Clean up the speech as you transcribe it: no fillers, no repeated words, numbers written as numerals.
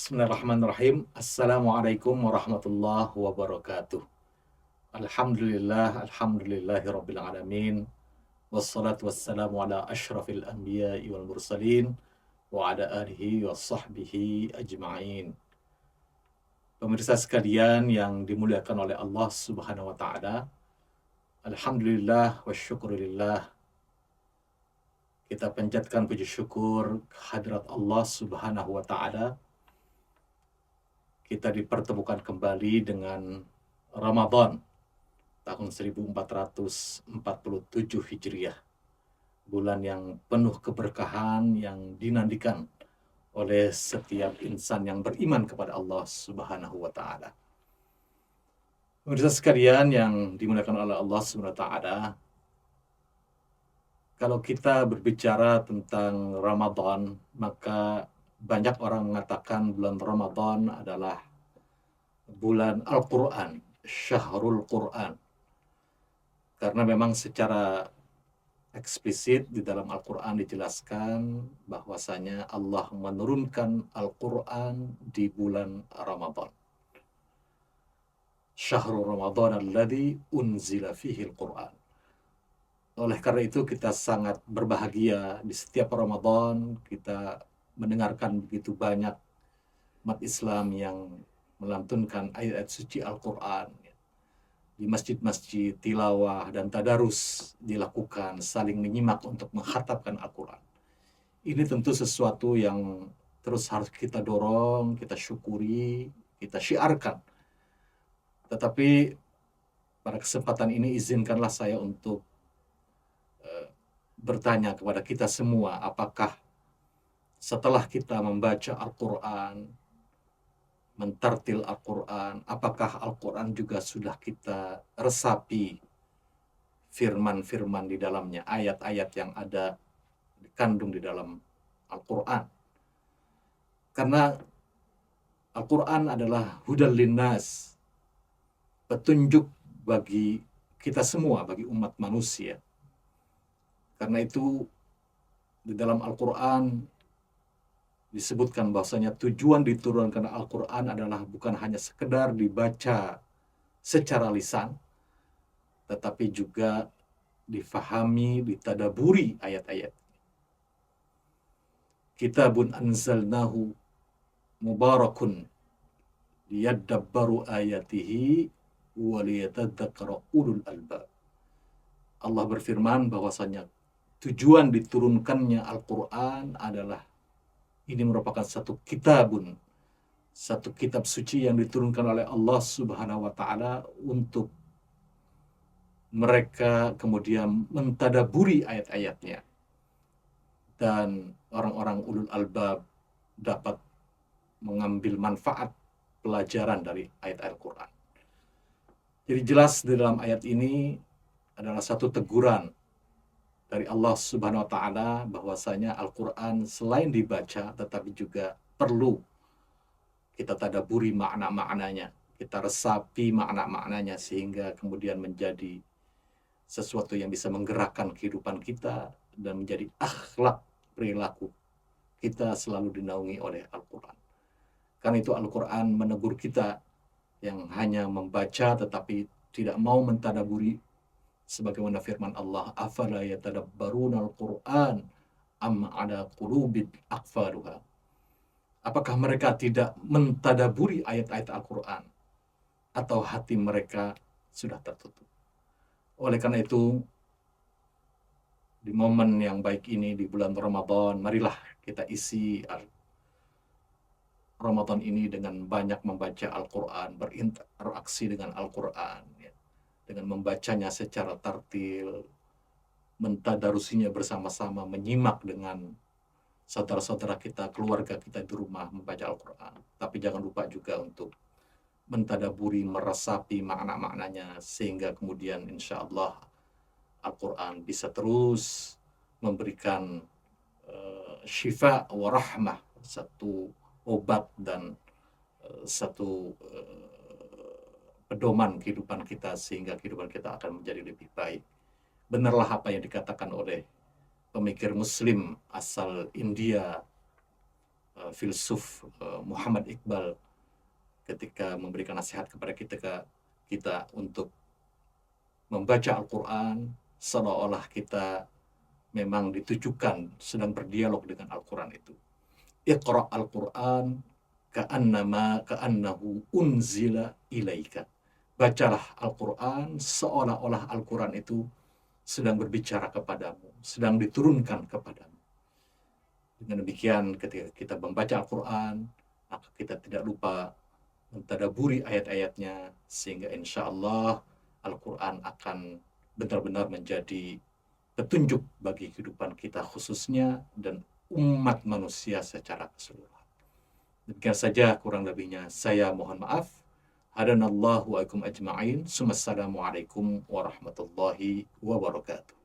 Bismillahirrahmanirrahim. Assalamualaikum warahmatullahi wabarakatuh. Alhamdulillahi rabbil alamin. Wassalatu wassalamu ala asyrafil anbiya'i wal mursalin wa ala alihi wa sahbihi ajma'in. Pemirsa sekalian yang dimuliakan oleh Allah Subhanahu wa taala, alhamdulillah wa syukurillah. Kita panjatkan puji syukur kehadirat Allah Subhanahu wa taala. Kita dipertemukan kembali dengan Ramadan tahun 1447 Hijriah. Bulan yang penuh keberkahan yang dinantikan oleh setiap insan yang beriman kepada Allah Subhanahu wa taala. Pemirsa sekalian yang dimuliakan oleh Allah Subhanahu wa taala, kalau kita berbicara tentang Ramadan, maka banyak orang mengatakan bulan Ramadan adalah bulan Al-Quran, Syahrul Quran. Karena memang secara eksplisit di dalam Al-Quran dijelaskan bahwasanya Allah menurunkan Al-Quran di bulan Ramadan. Syahrul Ramadan alladzi unzila fihi Al-Quran. Oleh karena itu kita sangat berbahagia di setiap Ramadan kita mendengarkan begitu banyak umat Islam yang melantunkan ayat-ayat suci Al-Quran. Di masjid-masjid tilawah dan tadarus dilakukan, saling menyimak untuk mengkhatamkan Al-Quran. Ini tentu sesuatu yang terus harus kita dorong, kita syukuri, kita syiarkan. Tetapi pada kesempatan ini izinkanlah saya untuk bertanya kepada kita semua, apakah setelah kita membaca Al-Quran, mentartil Al-Quran, apakah Al-Quran juga sudah kita resapi firman-firman di dalamnya, ayat-ayat yang ada dikandung di dalam Al-Quran. Karena Al-Quran adalah hudal linnas, petunjuk bagi kita semua, bagi umat manusia. Karena itu di dalam Al-Quran disebutkan bahwasanya tujuan diturunkan Al-Quran adalah bukan hanya sekedar dibaca secara lisan, tetapi juga difahami, ditadaburi ayat-ayat. Kitabun anzalnahu mubarakun liyadabbaru ayatihi wa liyatadzakkara ulul albab. Allah berfirman bahwasanya tujuan diturunkannya Al-Quran adalah ini merupakan satu kitab suci yang diturunkan oleh Allah Subhanahu wa taala untuk mereka kemudian mentadaburi ayat-ayatnya dan orang-orang ulul albab dapat mengambil manfaat pelajaran dari ayat Al-Quran. Jadi jelas di dalam ayat ini adalah satu teguran dari Allah Subhanahu wa taala bahwasanya Al-Quran selain dibaca tetapi juga perlu kita tadaburi makna-maknanya, kita resapi makna-maknanya sehingga kemudian menjadi sesuatu yang bisa menggerakkan kehidupan kita dan menjadi akhlak perilaku kita selalu dinaungi oleh Al-Quran. Karena itu Al-Quran menegur kita yang hanya membaca tetapi tidak mau mentadaburi, sebagaimana firman Allah, afala yatadabbaruna al-Quran am ala qulubin aqfaluha. Apakah mereka tidak mentadaburi ayat-ayat Al-Quran atau hati mereka sudah tertutup? Oleh karena itu di momen yang baik ini di bulan Ramadan, marilah kita isi Ramadan ini dengan banyak membaca Al-Quran, berinteraksi dengan Al-Quran, ya, dengan membacanya secara tartil, mentadarusinya bersama-sama, menyimak dengan saudara-saudara kita, keluarga kita di rumah membaca Al-Quran. Tapi jangan lupa juga untuk mentadaburi, meresapi makna-maknanya, sehingga kemudian insya Allah Al-Quran bisa terus memberikan syifa wa rahmah, satu obat dan satu pedoman kehidupan kita, sehingga kehidupan kita akan menjadi lebih baik. Benarlah apa yang dikatakan oleh pemikir Muslim asal India, filsuf Muhammad Iqbal ketika memberikan nasihat kepada kita untuk membaca Al-Quran seolah-olah kita memang ditujukan sedang berdialog dengan Al-Quran itu. Iqra' Al-Quran ka'annahu unzila ilaika. Bacalah Al-Quran seolah-olah Al-Quran itu sedang berbicara kepadamu, sedang diturunkan kepadamu. Dengan demikian ketika kita membaca Al-Quran, maka kita tidak lupa mentadaburi ayat-ayatnya, sehingga insya Allah Al-Quran akan benar-benar menjadi petunjuk bagi kehidupan kita khususnya dan umat manusia secara keseluruhan. Demikian saja kurang lebihnya. Saya mohon maaf. Hadanallahu wa ikum ajma'in. Assalamualaikum warahmatullahi wabarakatuh.